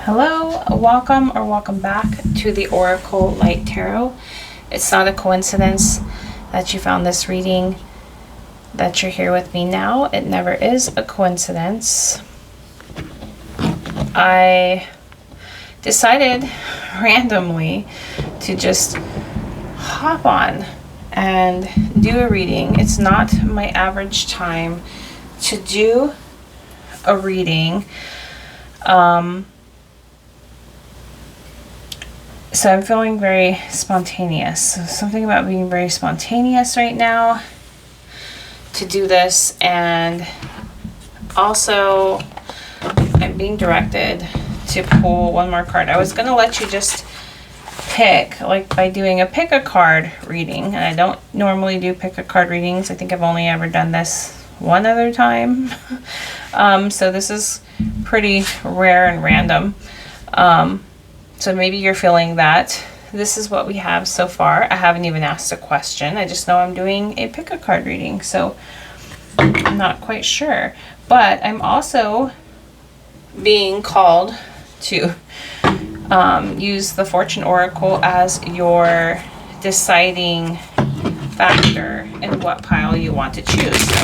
Hello, welcome back to the Oracle Light Tarot. It's not a coincidence that you found this reading, that you're here with me now. It never is a coincidence. I decided randomly to just hop on and do a reading. It's not my average time to do a reading. So I'm feeling very spontaneous. So something about being very spontaneous right now to do this. And also I'm being directed to pull one more card. I was going to let you just pick, like by doing a pick a card reading. And I don't normally do pick a card readings. I think I've only ever done this one other time. So this is pretty rare and random. So maybe you're feeling that this is what we have so far. I haven't even asked a question. I just know I'm doing a pick a card reading. So I'm not quite sure. But I'm also being called to use the Fortune Oracle as your deciding factor in what pile you want to choose. So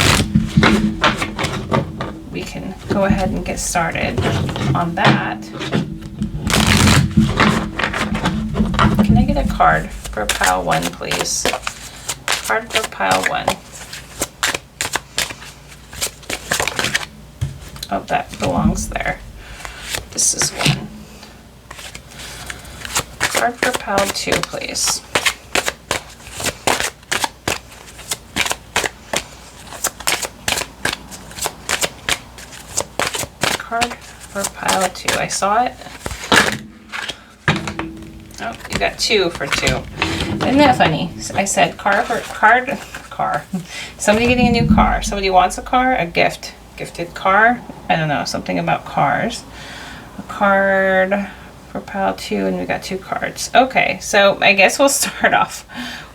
we can go ahead and get started on that. Can I get a card for pile 1, please? Card for pile 1. Oh, that belongs there. This is 1. Card for pile 2, please. Card for pile 2. I saw it. Oh, you got 2 for 2. Isn't that funny? I said car. Somebody getting a new car. Somebody wants a car, a gift. Gifted car. I don't know, something about cars. A card for pile 2, and we got 2 cards. Okay, so I guess we'll start off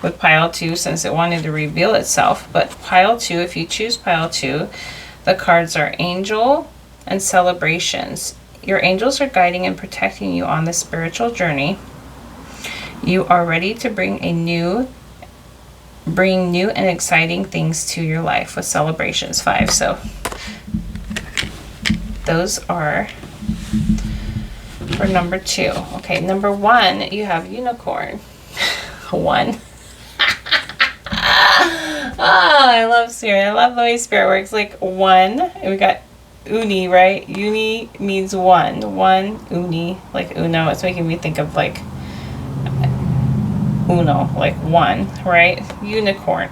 with pile 2 since it wanted to reveal itself. But pile 2, if you choose pile 2, the cards are Angel and Celebrations. Your angels are guiding and protecting you on this spiritual journey. You are ready to bring new and exciting things to your life with Celebrations 5. So those are for number 2. Okay, number 1, you have Unicorn. 1. I love Spirit. I love the way Spirit works. Like 1, and we got Uni, right? Uni means 1. 1, Uni, like Uno. It's making me think of like Uno, like 1, right? Unicorn.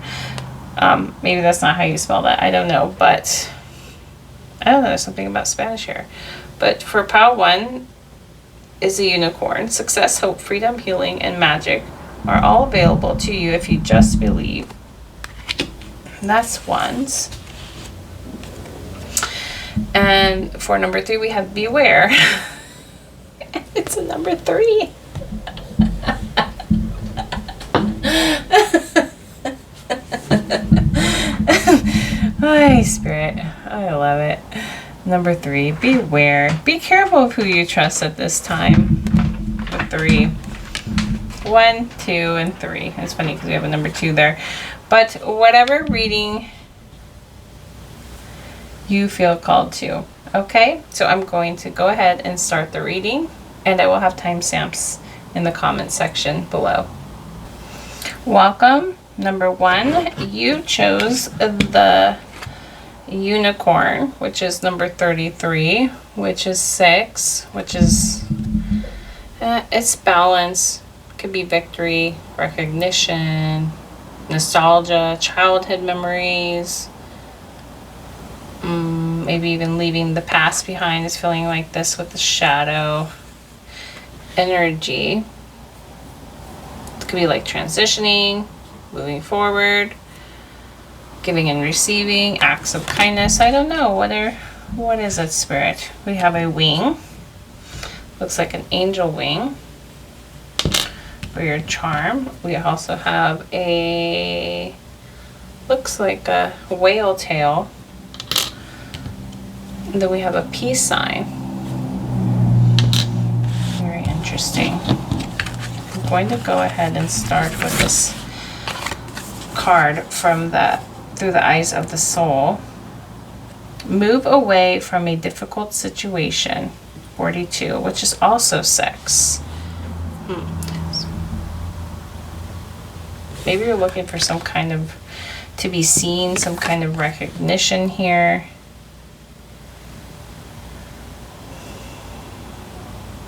Maybe that's not how you spell that. I don't know, but I don't know. There's something about Spanish here. But for pile 1 is a unicorn. Success, hope, freedom, healing, and magic are all available to you if you just believe. And that's 1s. And for number 3, we have Beware. It's a number 3. Hi, Spirit. I love it. Number 3, beware. Be careful of who you trust at this time. With 3. 1, 2, and 3. It's funny because we have a number 2 there. But whatever reading you feel called to. Okay? So I'm going to go ahead and start the reading. And I will have timestamps in the comment section below. Welcome. Number 1, you chose the Unicorn, which is number 33, which is 6, which is it's balance. Could be victory, recognition, nostalgia, childhood memories, maybe even leaving the past behind is feeling like this with the shadow energy. It could be like transitioning, moving forward, giving and receiving, acts of kindness. I don't know. What is it, Spirit? We have a wing. Looks like an angel wing for your charm. We also have looks like a whale tail. And then we have a peace sign. interesting. I'm going to go ahead and start with this card from Through the Eyes of the Soul. Move away from a difficult situation, 42, which is also 6. Maybe you're looking for some kind of, to be seen, some kind of recognition here.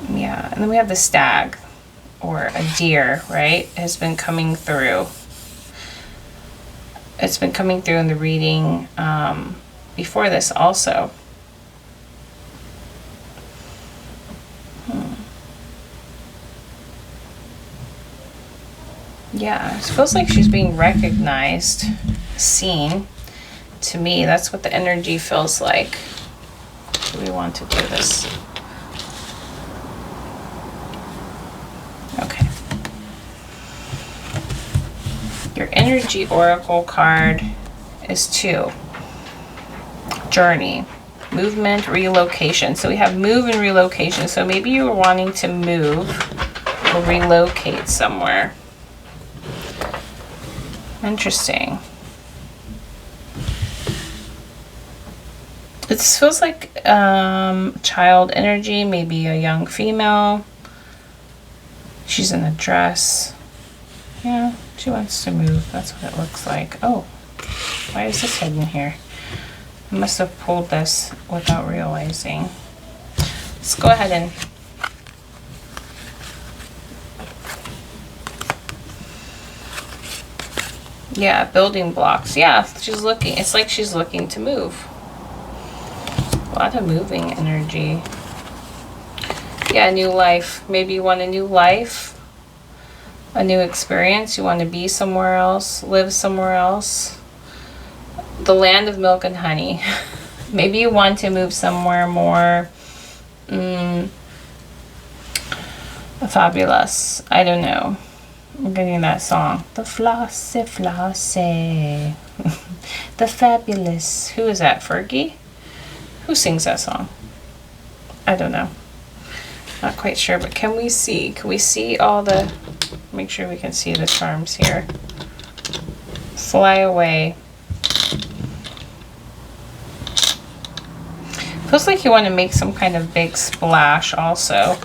Yeah, and then we have the stag, or a deer, right? Has been coming through. It's been coming through in the reading before this also. Yeah, it feels like she's being recognized, seen. To me, that's what the energy feels like. Do we want to do this? Okay. Your energy oracle card is 2. Journey. Movement, relocation. So we have move and relocation. So maybe you were wanting to move or relocate somewhere. Interesting. It feels like child energy, maybe a young female. She's in a dress. Yeah, she wants to move. That's what it looks like. Oh, why is this hidden here? I must have pulled this without realizing. Let's go ahead and yeah, building blocks. Yeah, she's looking. It's like she's looking to move. A lot of moving energy. Yeah, new life. Maybe you want a new life, a new experience. You want to be somewhere else, live somewhere else. The land of milk and honey. Maybe you want to move somewhere more fabulous. I don't know. I'm getting that song. The flossy, flossy. The fabulous. Who is that? Fergie? Who sings that song? I don't know. Not quite sure, but can we see? Can we see all the... Make sure we can see the charms here. Fly away. Feels like you want to make some kind of big splash also.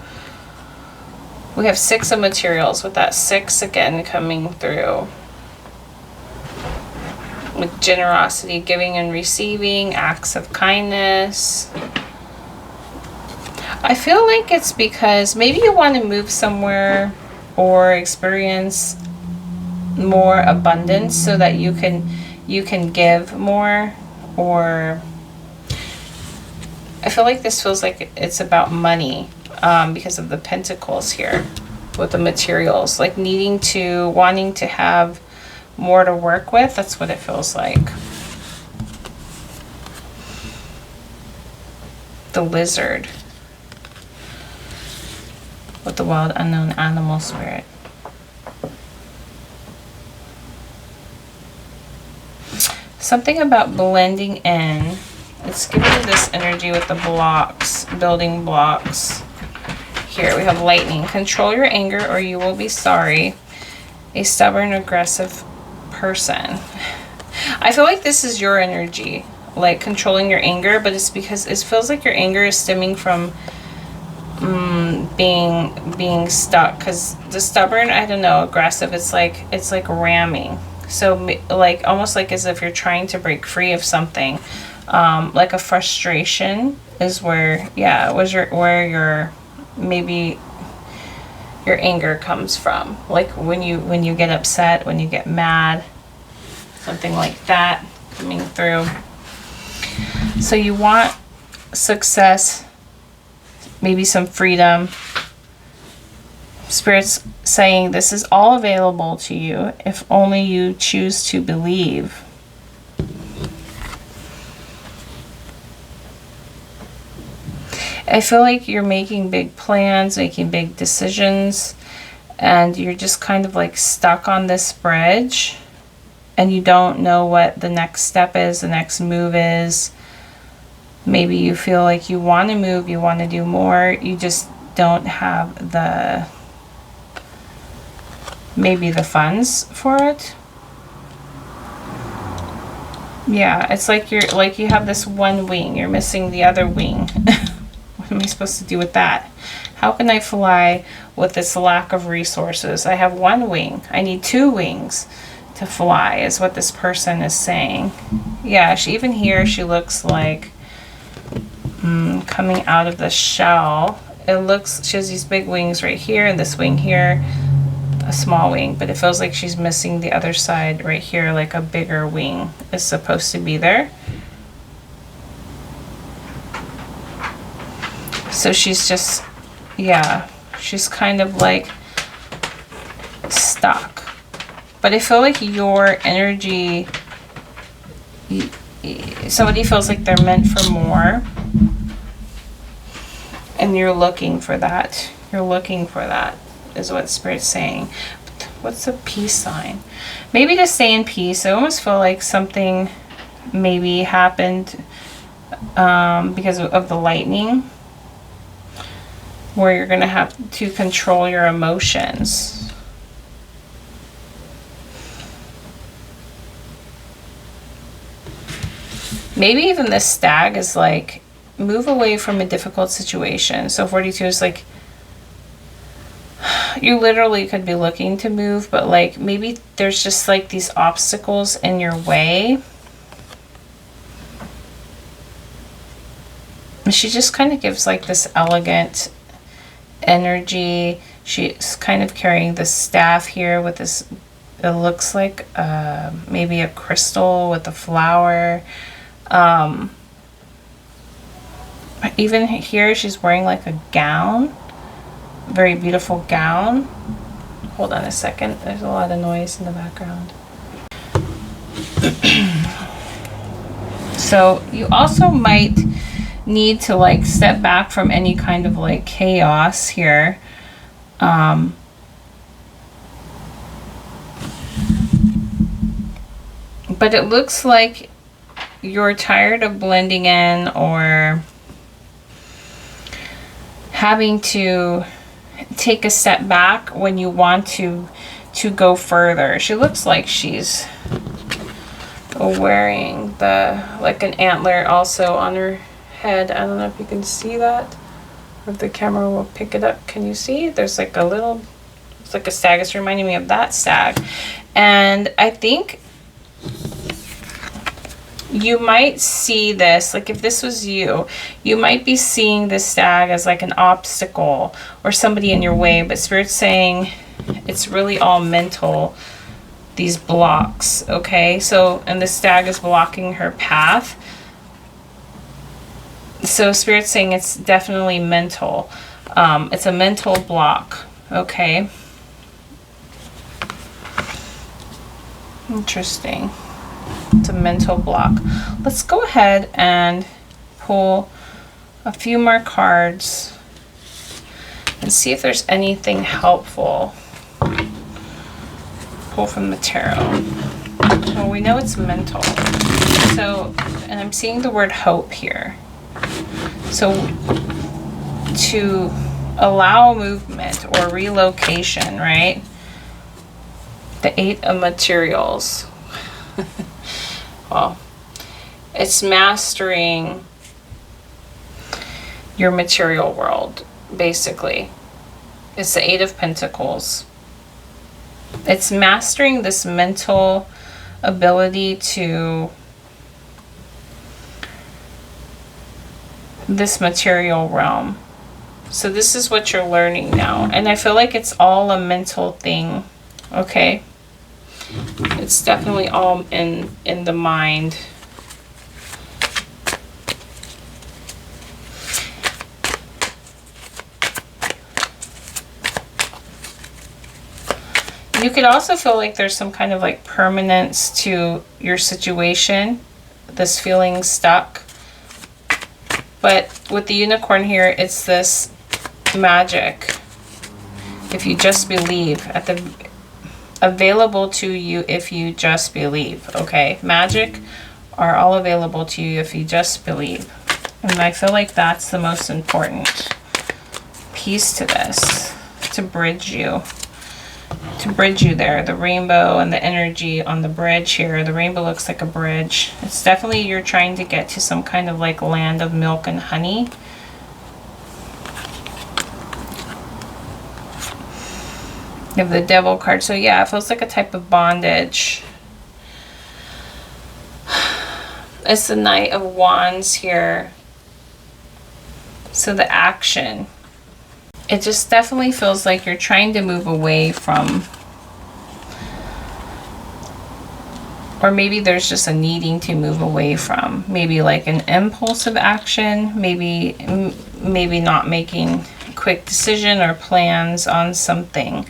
We have 6 of materials with that 6 again coming through. With generosity, giving and receiving, acts of kindness. I feel like it's because maybe you want to move somewhere or experience more abundance so that you can give more. Or I feel like this feels like it's about money. Because of the pentacles here with the materials, like wanting to have more to work with. That's what it feels like. The lizard with the wild unknown animal spirit. Something about blending in. It's giving you this energy with the blocks, building blocks. Here we have lightning. Control your anger or you will be sorry. A stubborn, aggressive person. I feel like this is your energy, like controlling your anger, but it's because it feels like your anger is stemming from being stuck. Because the stubborn, I don't know, aggressive, it's like ramming. So like almost like as if you're trying to break free of something. Like a frustration is where, yeah, where your maybe your anger comes from. Like when you get upset, when you get mad, something like that coming through. So you want success, maybe some freedom. Spirit's saying this is all available to you if only you choose to believe. I feel like you're making big plans, making big decisions, and you're just kind of like stuck on this bridge and you don't know what the next step is, the next move is. Maybe you feel like you want to move, you want to do more, you just don't have the, maybe the funds for it. Yeah, it's like you have this one wing, you're missing the other wing. What am I supposed to do with that? How can I fly with this lack of resources? I have one wing. I need two wings to fly, is what this person is saying. Yeah, even here, she looks like coming out of the shell. It looks, she has these big wings right here, and this wing here, a small wing, but it feels like she's missing the other side right here, like a bigger wing is supposed to be there. So she's just, yeah, she's kind of like stuck. But I feel like your energy, somebody feels like they're meant for more. And you're looking for that. You're looking for that, is what Spirit's saying. But what's the peace sign? Maybe to stay in peace. I almost feel like something maybe happened because of the lightning, where you're going to have to control your emotions. Maybe even this stag is like, move away from a difficult situation. So 42 is like, you literally could be looking to move, but like maybe there's just like these obstacles in your way. And she just kind of gives like this elegant energy. She's kind of carrying the staff here with this, it looks like maybe a crystal with a flower. Even here she's wearing like a gown, very beautiful gown. Hold on a second, there's a lot of noise in the background. So you also might need to like step back from any kind of like chaos here. But it looks like you're tired of blending in or having to take a step back when you want to go further. She looks like she's wearing like an antler also on her head. I don't know if you can see that, or if the camera will pick it up. Can you see? There's like a little, it's like a stag. It's reminding me of that stag. And I think you might see this, like if this was you, you might be seeing this stag as like an obstacle or somebody in your way, but Spirit's saying it's really all mental, these blocks, okay? So, and the stag is blocking her path. So Spirit's saying it's definitely mental. It's a mental block, okay? Interesting. It's a mental block. Let's go ahead and pull a few more cards and see if there's anything helpful. Pull from the tarot. Well, we know it's mental. So, and I'm seeing the word hope here. So, to allow movement or relocation, right? The 8 of Materials. Well, it's mastering your material world, basically. It's the 8 of Pentacles. It's mastering this mental ability to this material realm. So this is what you're learning now. And I feel like it's all a mental thing, okay? It's definitely all in the mind. You could also feel like there's some kind of like permanence to your situation, this feeling stuck. But with the unicorn here, it's this magic. If you just believe, at the available to you if you just believe, okay? Magic are all available to you if you just believe. And I feel like that's the most important piece to this to bridge you. To bridge you there. The rainbow and the energy on the bridge here. The rainbow looks like a bridge. It's definitely you're trying to get to some kind of like land of milk and honey. You have the devil card. So yeah, it feels like a type of bondage. It's the Knight of Wands here. So the action. It just definitely feels like you're trying to move away from, or maybe there's just a needing to move away from, maybe like an impulsive action, maybe not making a quick decision or plans on something.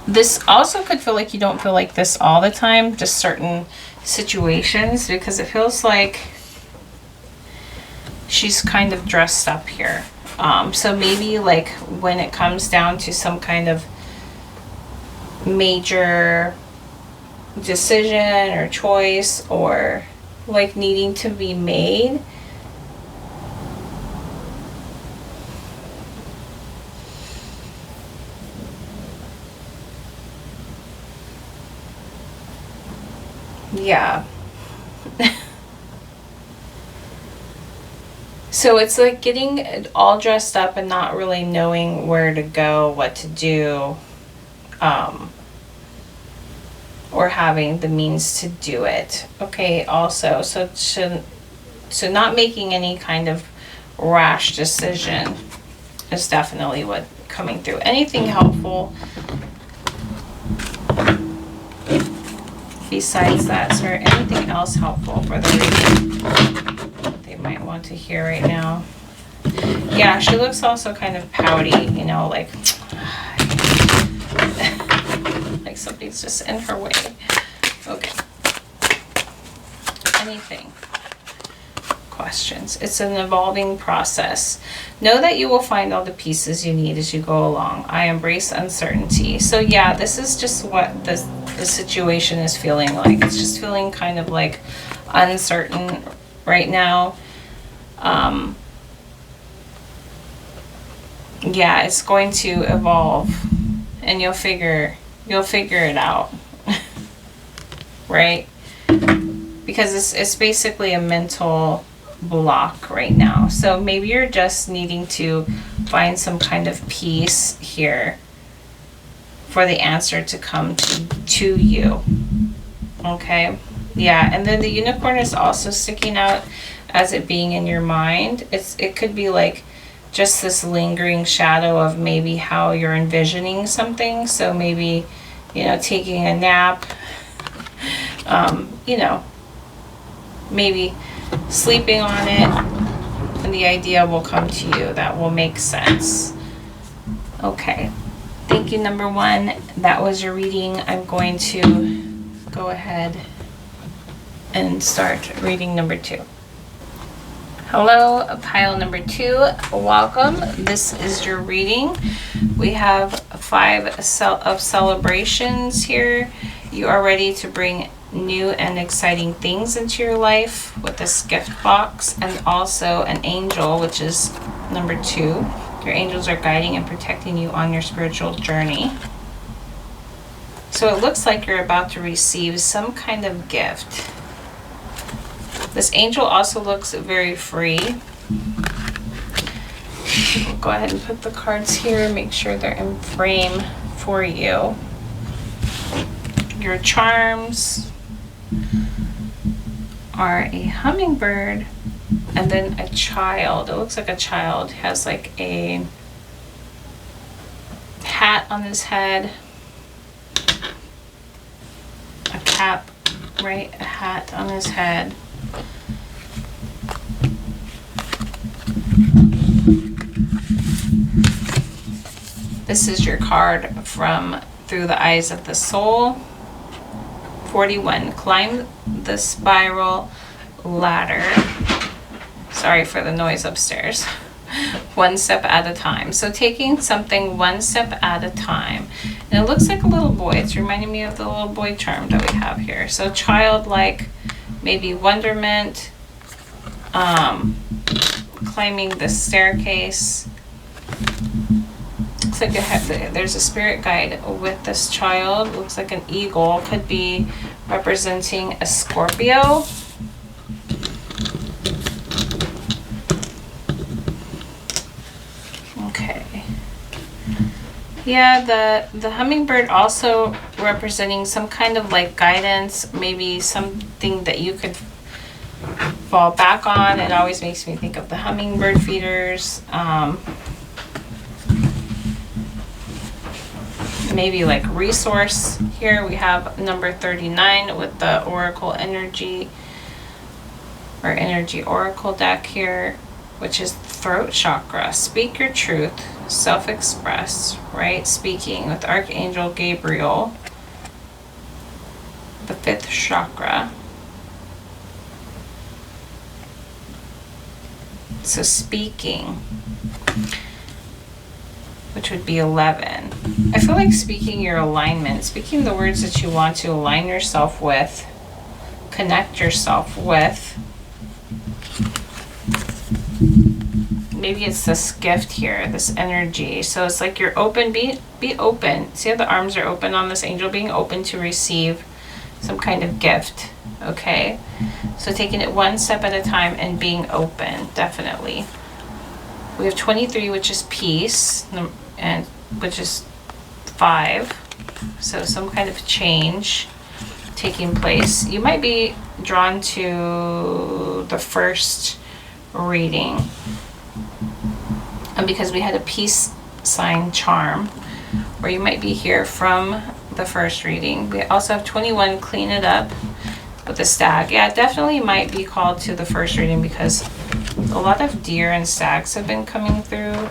This also could feel like you don't feel like this all the time, just certain situations, because it feels like she's kind of dressed up here. So maybe like when it comes down to some kind of major decision or choice or like needing to be made, yeah. So it's like getting all dressed up and not really knowing where to go, what to do, or having the means to do it. Okay, also, so not making any kind of rash decision is definitely what coming through. Anything helpful besides that, sir? Anything else helpful for the reading they might want to hear right now? Yeah, she looks also kind of pouty, you know, like like something's just in her way. Okay. Anything? Questions? It's an evolving process. Know that you will find all the pieces you need as you go along. I embrace uncertainty. So yeah, this is just what the situation is feeling like. It's just feeling kind of like uncertain right now. Yeah, it's going to evolve and you'll figure it out. Right? Because it's basically a mental block right now. So maybe you're just needing to find some kind of peace here for the answer to come to you. Okay? Yeah, and then the unicorn is also sticking out as it being in your mind. It could be like just this lingering shadow of maybe how you're envisioning something. So maybe, you know, taking a nap, you know, maybe sleeping on it, and the idea will come to you that will make sense. Okay. Thank you, number one. That was your reading. I'm going to go ahead and start reading number two. Hello, pile number two. Welcome. This is your reading. We have 5 of celebrations here. You are ready to bring new and exciting things into your life with this gift box, and also an angel, which is number 2. Your angels are guiding and protecting you on your spiritual journey. So it looks like you're about to receive some kind of gift. This angel also looks very free. We'll go ahead and put the cards here, make sure they're in frame for you. Your charms are a hummingbird and then a child. It looks like a child has like a hat on his head, a cap, right? A hat on his head. This is your card from Through the Eyes of the Soul. 41. Climb the spiral ladder. Sorry for the noise upstairs. One step at a time. So taking something one step at a time. And it looks like a little boy. It's reminding me of the little boy charm that we have here. So childlike maybe wonderment, climbing the staircase. Looks like there's a spirit guide with this child. Looks like an eagle, could be representing a Scorpio. Okay. Yeah, the hummingbird also representing some kind of like guidance, maybe something that you could fall back on. It always makes me think of the hummingbird feeders. Maybe like resource. Here we have number 39 with the oracle energy, or energy oracle deck here, which is throat chakra. Speak your truth, self-express, right? Speaking with Archangel Gabriel, the 5th chakra. So speaking, which would be 11. I feel like speaking your alignment, speaking the words that you want to align yourself with, connect yourself with. Maybe it's this gift here, this energy. So it's like you're open, be open. See how the arms are open on this angel, being open to receive some kind of gift, okay? So taking it one step at a time and being open, definitely. We have 23, which is peace, and which is 5. So some kind of change taking place. You might be drawn to the first reading. And because we had a peace sign charm, or you might be here from the first reading. We also have 21, clean it up, with the stag. Yeah, definitely might be called to the first reading because a lot of deer and stags have been coming through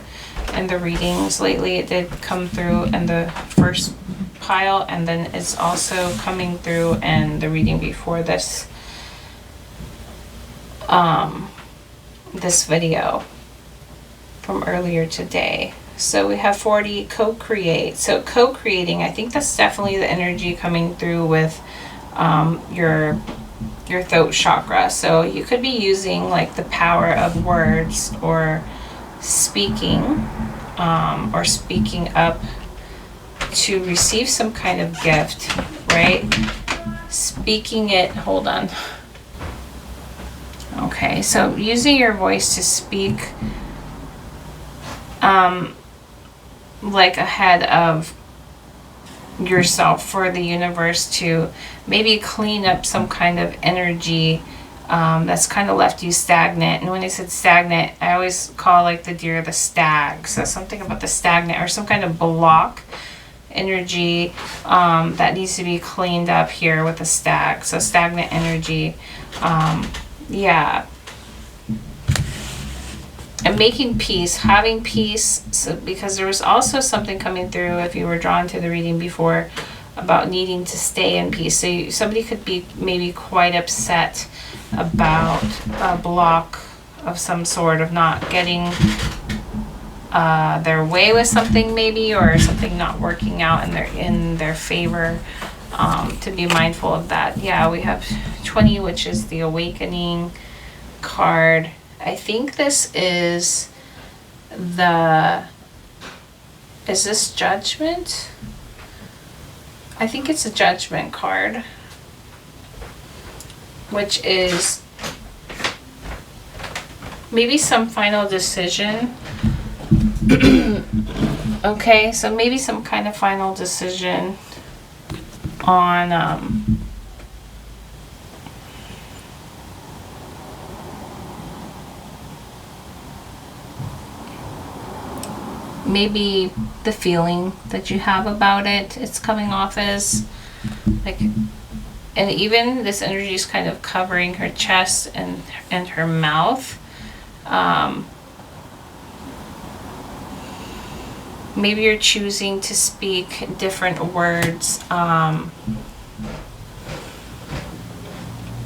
in the readings lately. It did come through in the first pile, and then it's also coming through in the reading before this this video from earlier today. So we have 40, co-create. So co-creating, I think that's definitely the energy coming through with your throat chakra. So you could be using like the power of words, or speaking up to receive some kind of gift, right? Speaking it, hold on. Okay, so using your voice to speak like ahead of yourself for the universe to maybe clean up some kind of energy that's kind of left you stagnant. And when I said stagnant, I always call like the deer the stag. So something about the stagnant, or some kind of block energy that needs to be cleaned up here with the stag. So stagnant energy. Yeah. And making peace, having peace. So because there was also something coming through, if you were drawn to the reading before, about needing to stay in peace. So somebody could be maybe quite upset about a block of some sort, of not getting their way with something maybe, or something not working out in their favor. To be mindful of that. Yeah, we have 20, which is the awakening card. I think this is is this judgment? I think it's a judgment card, which is maybe some final decision. Okay, so maybe some kind of final decision on maybe the feeling that you have about it. It's coming off as like, and even this energy is kind of covering her chest and her mouth. Maybe you're choosing to speak different words.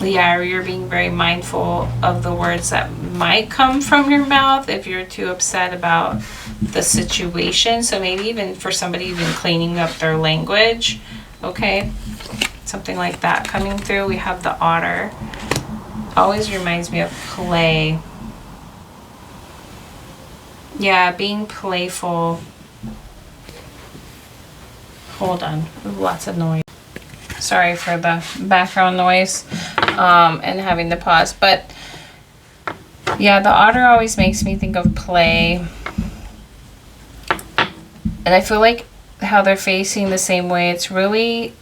Yeah, or you're being very mindful of the words that might come from your mouth if you're too upset about the situation. So maybe even for somebody, even cleaning up their language. Okay, something like that coming through. We have the otter. always reminds me of play. Yeah, being playful. Hold on, lots of noise. Sorry for the background noise and having to pause. But yeah, the otter always makes me think of play. And I feel like how they're facing the same way. It's really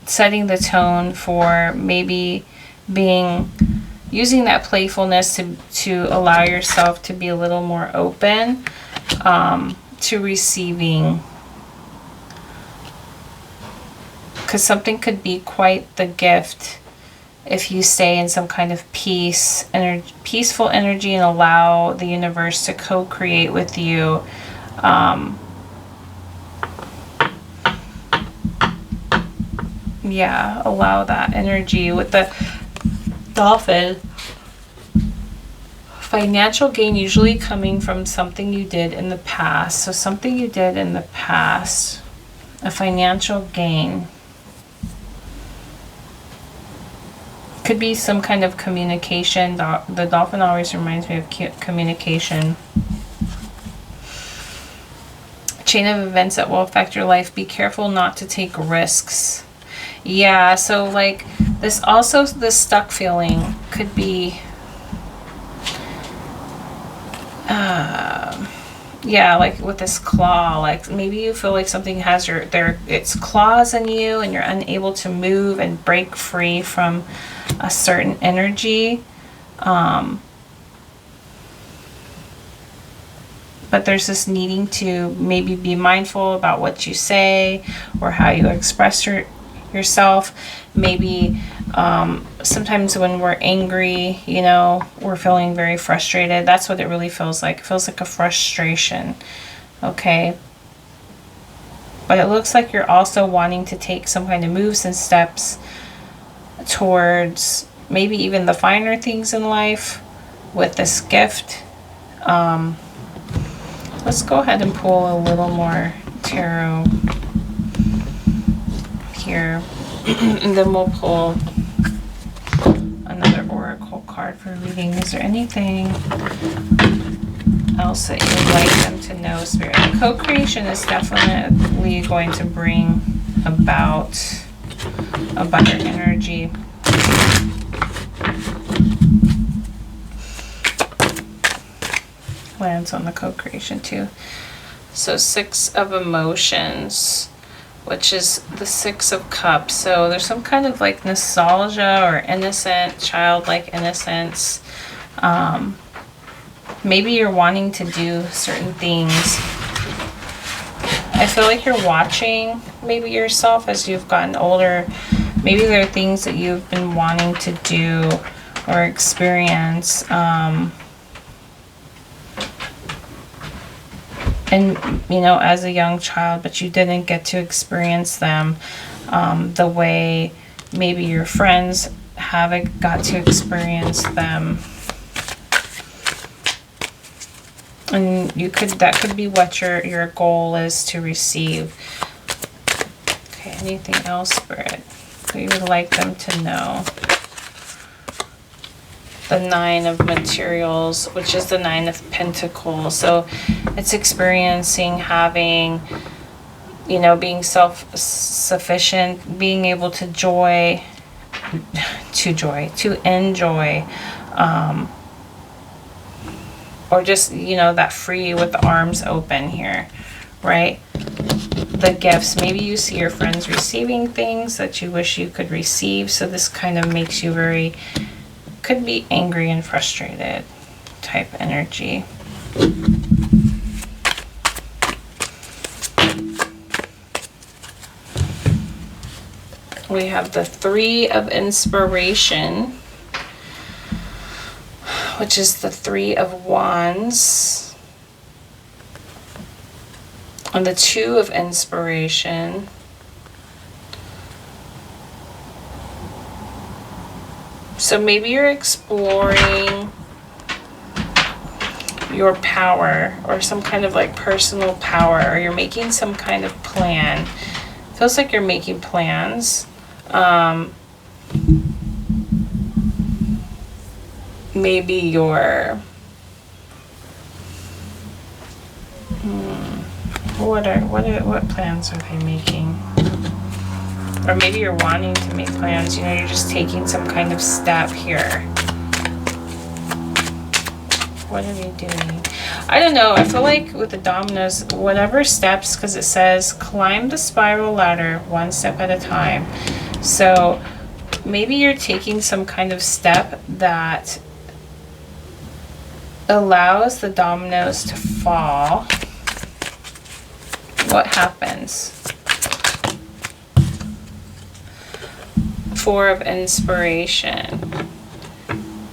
setting the tone for maybe using that playfulness to allow yourself to be a little more open to receiving. Because something could be quite the gift if you stay in some kind of peaceful energy and allow the universe to co-create with you. Yeah, allow that energy with the dolphin. Financial gain usually coming from something you did in the past. So something you did in the past, a financial gain. Could be some kind of communication. The dolphin always reminds me of communication. Chain of events that will affect your life. Be careful not to take risks. Yeah, so like this stuck feeling could be yeah, like with this claw, like maybe you feel like something has its claws in you and you're unable to move and break free from a certain energy. But there's this needing to maybe be mindful about what you say or how you express yourself. Maybe sometimes when we're angry, we're feeling very frustrated. That's what it really feels like. It feels like a frustration. Okay. But it looks like you're also wanting to take some kind of moves and steps towards maybe even the finer things in life with this gift. Let's go ahead and pull a little more tarot here. And then we'll pull another oracle card for reading. Is there anything else that you would like them to know, Spirit? Co-creation is definitely going to bring about a better energy. Lands on the co-creation too. So 6 of emotions, which is the 6 of cups. So there's some kind of like nostalgia or innocent, childlike innocence. Maybe you're wanting to do certain things. I feel like you're watching maybe yourself as you've gotten older. Maybe there are things that you've been wanting to do or experience. And, as a young child, but you didn't get to experience them the way maybe your friends haven't got to experience them. And that could be what your goal is to receive. Okay, anything else, Spirit, that you would like them to know? The 9 of materials, which is the 9 of pentacles. So it's experiencing having, being self-sufficient, being able to enjoy, or just, that free with the arms open here, right? The gifts. Maybe you see your friends receiving things that you wish you could receive. So this kind of makes you could be angry and frustrated type energy. We have the 3 of inspiration, which is the 3 of wands, and the 2 of inspiration. So maybe you're exploring your power or some kind of like personal power, or you're making some kind of plan. Feels like you're making plans. maybe your what plans are they making? Or maybe you're wanting to make plans, you know, you're just taking some kind of step here. What are they doing? I don't know. I feel like with the dominoes, whatever steps, because it says climb the spiral ladder one step at a time. So maybe you're taking some kind of step that allows the dominoes to fall. What happens? Four of Inspiration,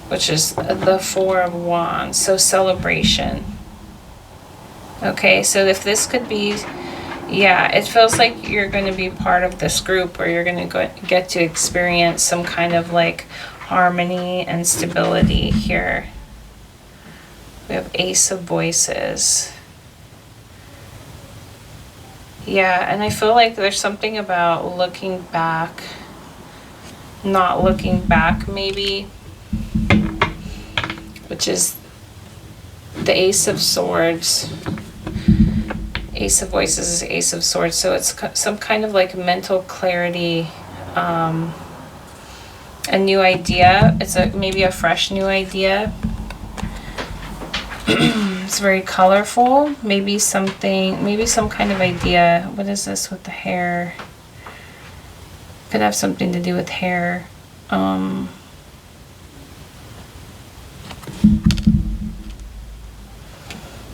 which is the Four of Wands, so celebration. Okay, so if this could be, yeah, it feels like you're going to be part of this group where you're going to get to experience some kind of like harmony and stability here. We have Ace of Voices. Yeah, and I feel like there's something about looking back, not looking back maybe, which is the Ace of Swords. Ace of Voices is Ace of Swords, so it's some kind of like mental clarity, a new idea. It's maybe a fresh new idea. It's very colorful. Maybe some kind of idea. What is this with the hair? Could have something to do with hair. And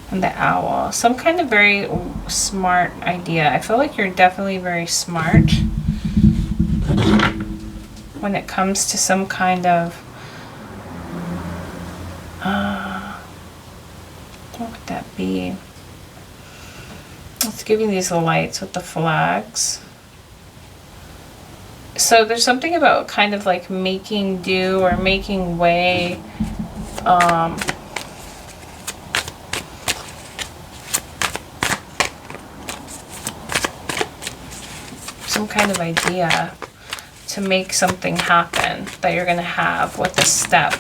the owl. Some kind of very smart idea. I feel like you're definitely very smart when it comes to some kind of what would that be? Let's give you these lights with the flags. So there's something about kind of like making do or making way. Some kind of idea to make something happen that you're going to have with a step.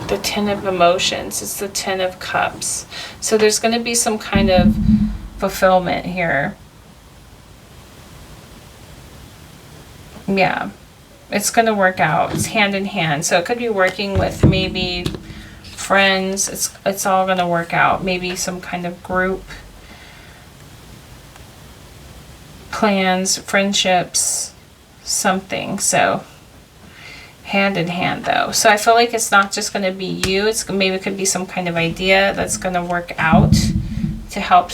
The Ten of Emotions. It's the Ten of Cups. So there's going to be some kind of fulfillment here. Yeah. It's going to work out. It's hand in hand. So it could be working with maybe friends. It's all going to work out. Maybe some kind of group plans, friendships, something. So hand in hand though. So I feel like it's not just going to be you. Maybe it could be some kind of idea that's going to work out to help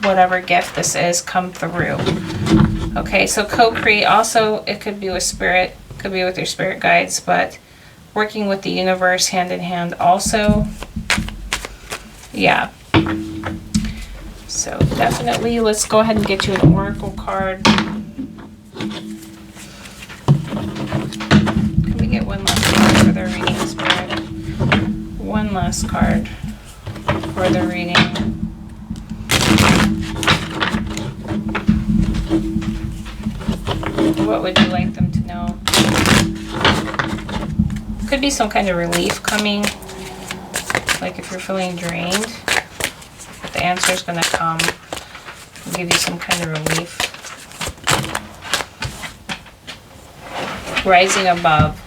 whatever gift this is come through. Okay, so co-create also, it could be with spirit, could be with your spirit guides, but working with the universe hand in hand also. Yeah. So definitely let's go ahead and get you an oracle card. Can we get one last card for the reading, Spirit? One last card for the reading. What would you like them to know? Could be some kind of relief coming. Like if you're feeling drained, the answer is going to come and give you some kind of relief. Rising above.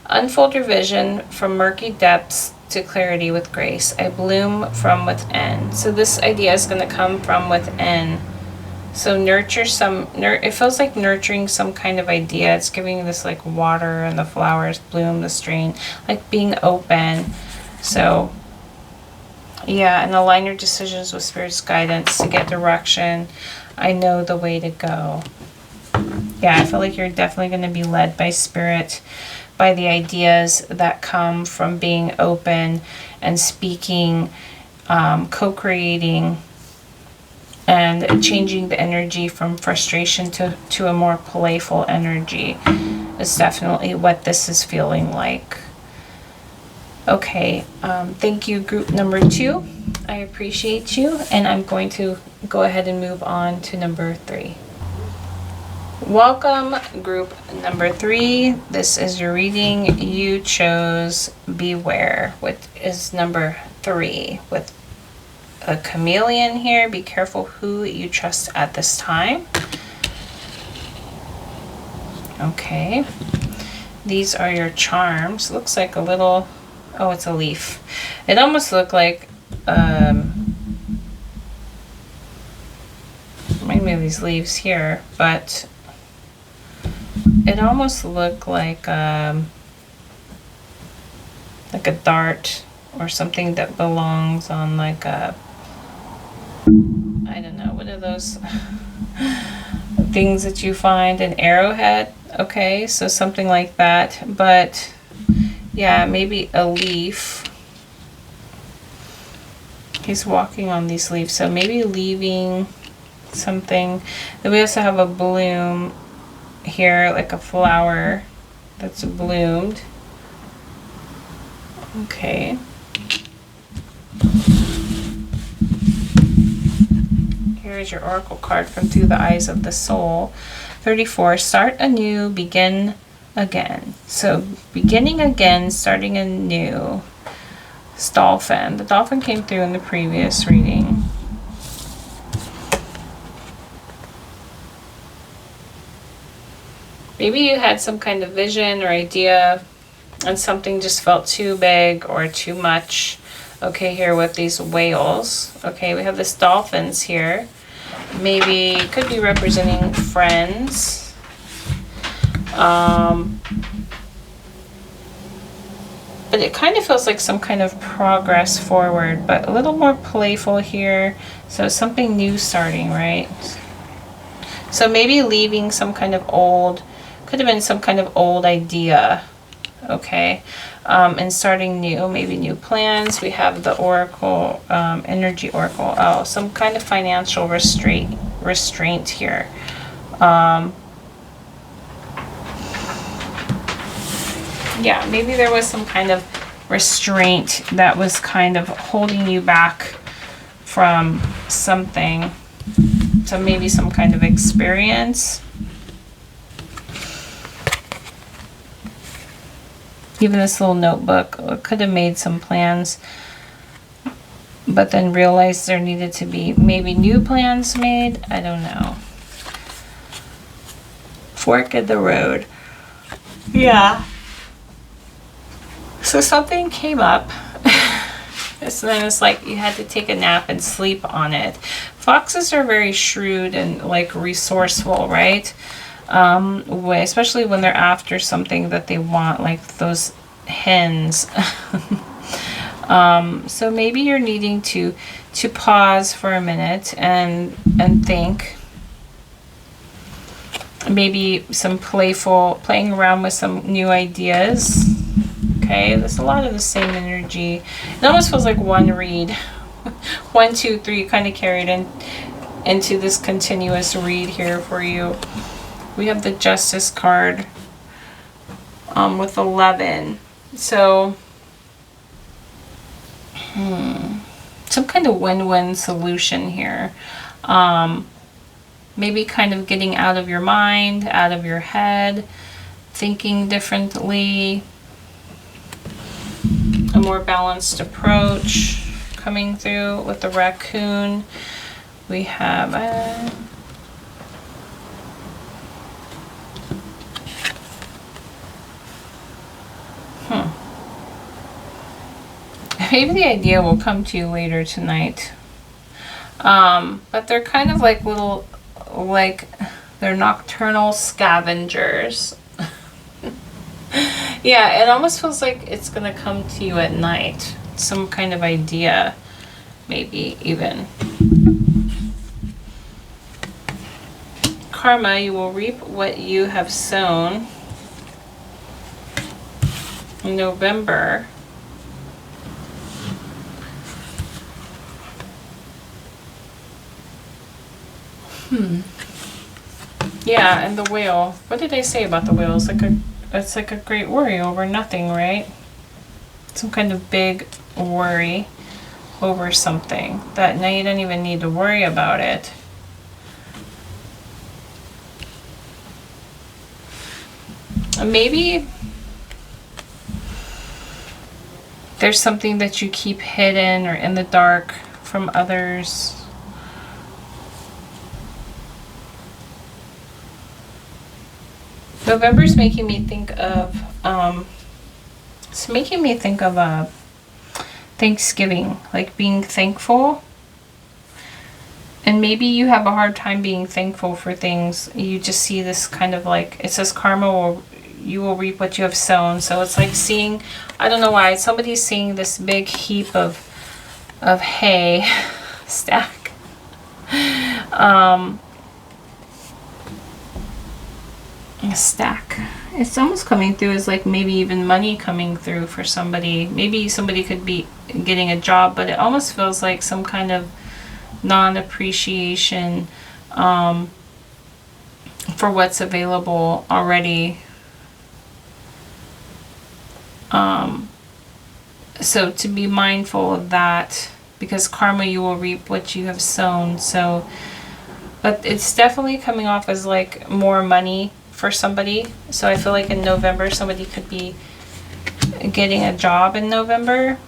Unfold your vision from murky depths to clarity with grace. I bloom from within. So this idea is going to come from within. So nurture it feels like nurturing some kind of idea. It's giving this like water and the flowers bloom, the stream, like being open. So yeah, and align your decisions with Spirit's guidance to get direction. I know the way to go. Yeah, I feel like you're definitely going to be led by Spirit, by the ideas that come from being open and speaking, co-creating, and changing the energy from frustration to a more playful energy is definitely what this is feeling like. Okay, thank you, group number 2. I appreciate you, and I'm going to go ahead and move on to number 3. Welcome, group number 3. This is your reading. You chose Beware, which is number 3, with a chameleon here. Be careful who you trust at this time. Okay. These are your charms. Looks like a little, oh, it's a leaf. It almost looked like, maybe these leaves here, but it almost looked like a dart or something that belongs on like a, I don't know, what are those things that you find, an arrowhead? Okay, so something like that, but yeah, maybe a leaf. He's walking on these leaves, so maybe leaving something. Then we also have a bloom here, like a flower that's bloomed. Okay. Here's your oracle card from Through the Eyes of the Soul. 34, start anew, begin again. So beginning again, starting anew. Dolphin. The dolphin came through in the previous reading. Maybe you had some kind of vision or idea and something just felt too big or too much. Okay, here with these whales. Okay, we have this dolphins here. Maybe it could be representing friends. But it kind of feels like some kind of progress forward, but a little more playful here. So something new starting, right? So maybe leaving some kind of old, could have been some kind of old idea, okay? And starting new, maybe new plans. We have the oracle, energy oracle. Oh, some kind of financial restraint here. Yeah, maybe there was some kind of restraint that was kind of holding you back from something. So maybe some kind of experience. Even this little notebook could have made some plans, but then realized there needed to be maybe new plans made. I don't know. Fork in the road. Yeah. So something came up. So then it's like you had to take a nap and sleep on it. Foxes are very shrewd and like resourceful, right? Especially when they're after something that they want, like those hens. So maybe you're needing to pause for a minute and think. Maybe some playing around with some new ideas. Okay, there's a lot of the same energy. It almost feels like one read. 1, 2, 3 kind of carried into this continuous read here for you. We have the Justice card with 11. So, some kind of win-win solution here. Maybe kind of getting out of your mind, out of your head, thinking differently. A more balanced approach coming through with the raccoon. We have maybe the idea will come to you later tonight. But they're kind of like little, like they're nocturnal scavengers. Yeah, it almost feels like it's gonna come to you at night. Some kind of idea, maybe even. Karma, you will reap what you have sown. In November. Yeah, and the whale. What did I say about the whale? It's like a great worry over nothing, right? Some kind of big worry over something that now you don't even need to worry about it. Maybe there's something that you keep hidden or in the dark from others. November's making me think of, it's making me think of Thanksgiving, like being thankful. And maybe you have a hard time being thankful for things. You just see this kind of like, it says karma will, you will reap what you have sown. So it's like seeing, I don't know why, somebody's seeing this big heap of hay stack. A stack. It's almost coming through as like maybe even money coming through for somebody. Maybe somebody could be getting a job, but it almost feels like some kind of non-appreciation for what's available already. So to be mindful of that, because karma, you will reap what you have sown. So, but it's definitely coming off as like more money for somebody. So I feel like in November somebody could be getting a job in November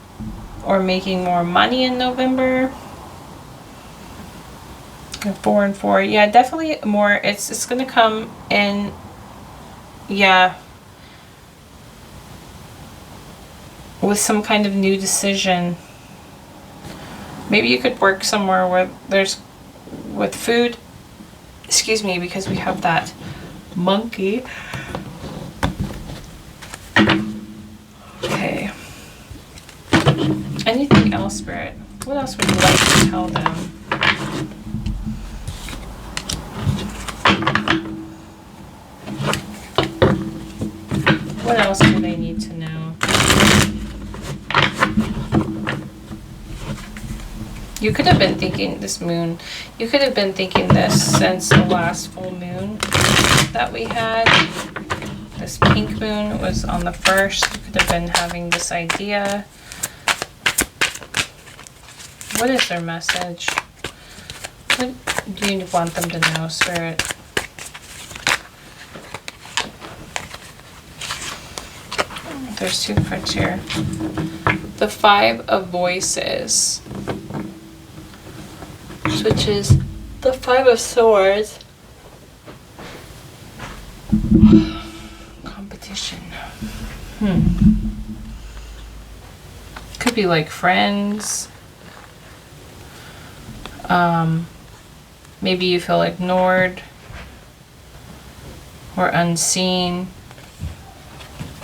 or making more money in November. 4 and 4, yeah, definitely more. It's gonna come in, yeah, with some kind of new decision. Maybe you could work somewhere where there's with food. Excuse me, because we have that monkey. Okay. Anything else, Spirit? What else would you like to tell them? What else do they need to know? You could have been thinking this moon, you could have been thinking this since the last full moon that we had. This pink moon was on the 1st. You could have been having this idea. What is their message? What do you want them to know, Spirit? There's 2 cards here. The 5 of Voices, which is the 5 of Swords. Competition. Could be like friends. Maybe you feel ignored or unseen.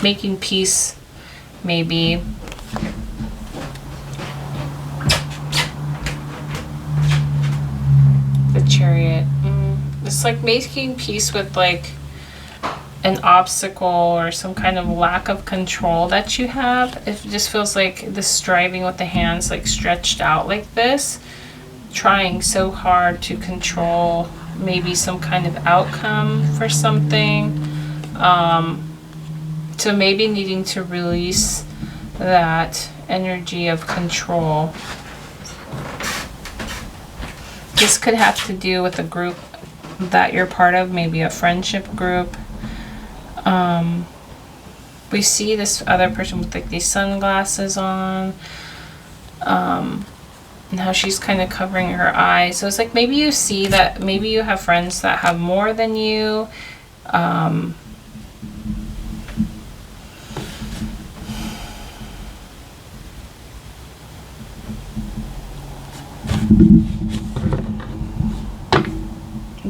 Making peace, maybe. The Chariot. It's like making peace with like an obstacle or some kind of lack of control that you have. It just feels like the striving with the hands like stretched out like this, trying so hard to control maybe some kind of outcome for something. So maybe needing to release that energy of control. This could have to do with a group that you're part of, maybe a friendship group. We see this other person with like these sunglasses on, and how she's kind of covering her eyes. So it's like maybe you see that maybe you have friends that have more than you.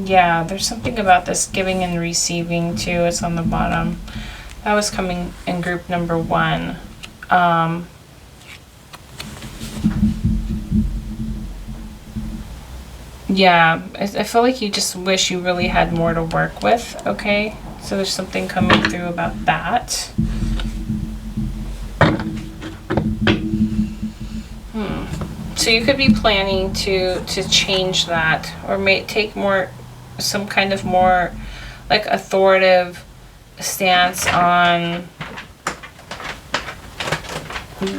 Yeah, there's something about this giving and receiving too. It's on the bottom. That was coming in group number 1. Yeah, I feel like you just wish you really had more to work with, okay? So there's something coming through about that. So you could be planning to change that, or take more, some kind of more like authoritative stance on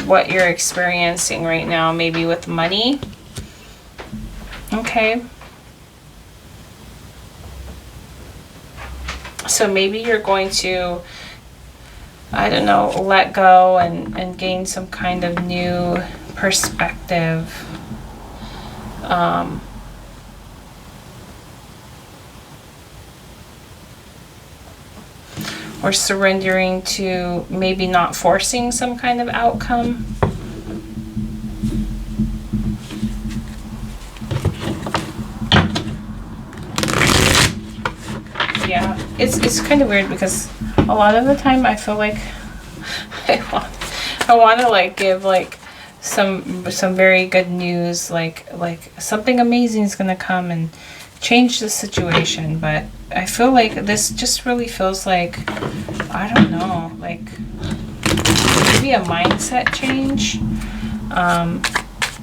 what you're experiencing right now, maybe with money. Okay. So maybe you're going to I don't know, let go and gain some kind of new perspective. Or surrendering to maybe not forcing some kind of outcome. Yeah, it's kind of weird because a lot of the time I feel like I want to like give like some very good news, like something amazing is gonna come and change the situation, but I feel like this just really feels like, I don't know, like maybe a mindset change,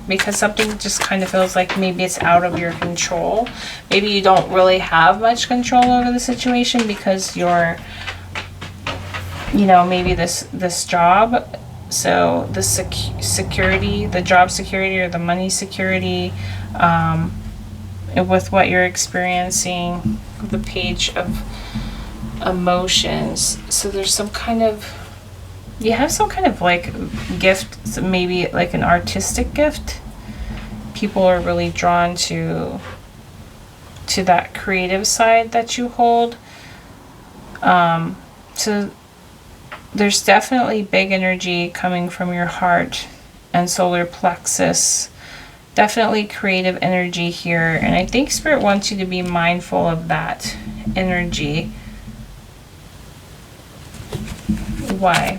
because something just kind of feels like maybe it's out of your control. Maybe you don't really have much control over the situation because you're, you know, maybe this job, so the security, the job security or the money security, with what you're experiencing, the page of emotions. So there's some kind of, you have some kind of like gift, maybe like an artistic gift. People are really drawn to that creative side that you hold. So there's definitely big energy coming from your heart and solar plexus. Definitely creative energy here, and I think Spirit wants you to be mindful of that energy. Why?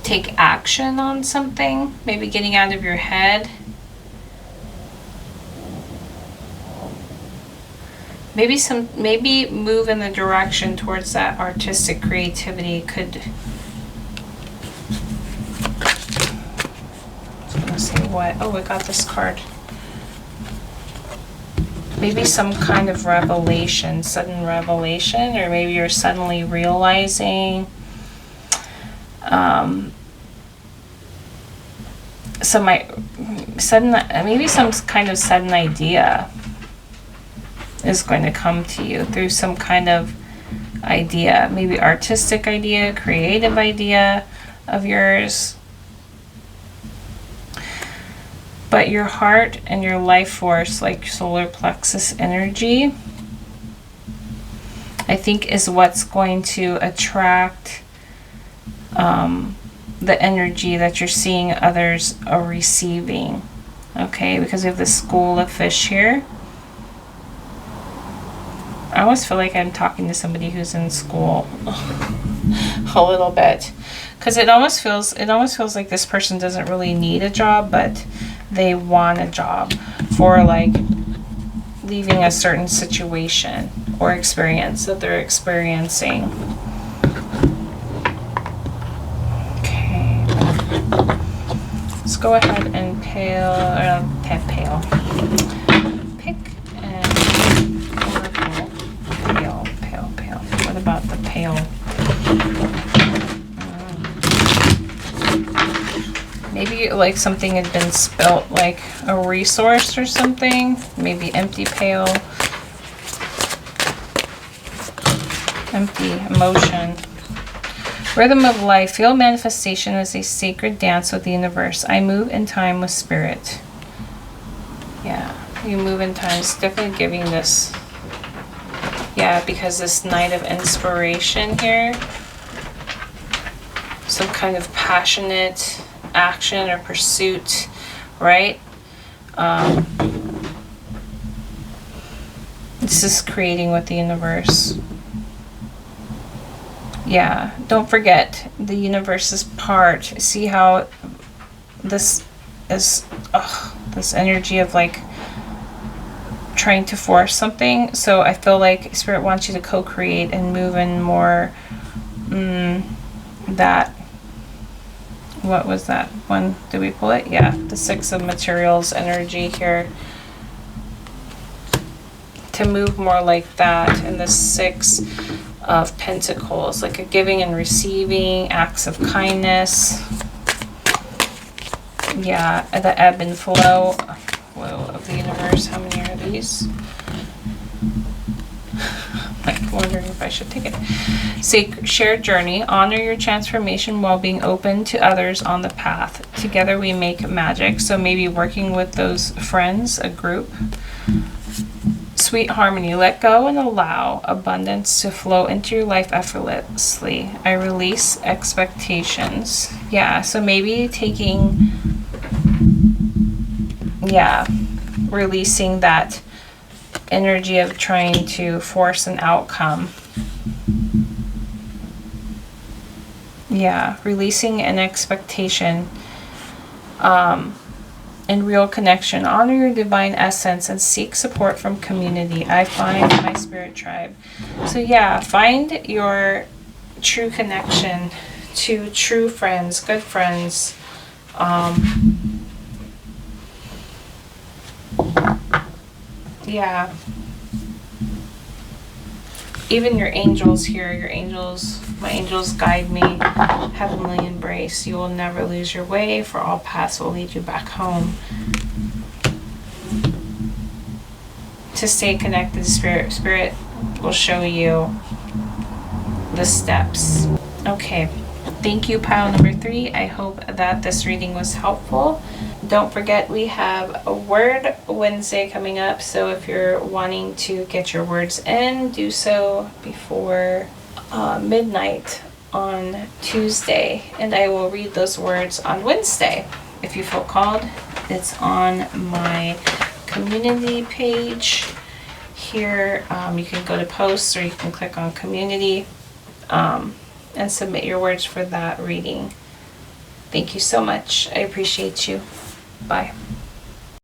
Take action on something, maybe getting out of your head. Maybe move in the direction towards that artistic creativity could. I was gonna say what? Oh, we got this card. Maybe some kind of revelation, sudden revelation, or maybe you're suddenly realizing maybe some kind of sudden idea is going to come to you through some kind of idea, maybe artistic idea, creative idea of yours. But your heart and your life force, like solar plexus energy, I think is what's going to attract the energy that you're seeing others are receiving. Okay, because we have the School of Fish here. I always feel like I'm talking to somebody who's in school a little bit, because it almost feels like this person doesn't really need a job, but they want a job for like leaving a certain situation or experience that they're experiencing. Okay, let's go ahead and pick pale. What about the pale? Maybe like something had been spilt, like a resource or something. Maybe empty pail. Empty emotion. Rhythm of life. Feel manifestation as a sacred dance with the universe. I move in time with spirit. Yeah, you move in time. It's definitely giving this. Yeah, because this Knight of Inspiration here. Some kind of passionate action or pursuit, right? This is creating with the universe. Yeah, don't forget the universe's part. See how this is this energy of like trying to force something. So I feel like Spirit wants you to co-create and move in more that. What was that one? Did we pull it? Yeah, the Six of Materials energy here. To move more like that, and the Six of Pentacles, like a giving and receiving, acts of kindness. Yeah, the ebb and flow of the universe. How many are these? I'm wondering if I should take it. Shared journey. Honor your transformation while being open to others on the path. Together we make magic. So maybe working with those friends, a group. Sweet harmony. Let go and allow abundance to flow into your life effortlessly. I release expectations. Yeah, so maybe taking, releasing that energy of trying to force an outcome. Yeah, releasing an expectation. And real connection. Honor your divine essence and seek support from community. I find my spirit tribe. So yeah, find your true connection to true friends, good friends. Yeah. Even your angels here, my angels guide me. Heavenly embrace. You will never lose your way, for all paths will lead you back home. To stay connected to Spirit. Spirit will show you the steps. Okay. Thank you, pile number 3. I hope that this reading was helpful. Don't forget, we have a Word Wednesday coming up, so if you're wanting to get your words in, do so before midnight on Tuesday, and I will read those words on Wednesday. If you feel called, it's on my community page here. You can go to posts, or you can click on community and submit your words for that reading. Thank you so much. I appreciate you. Bye.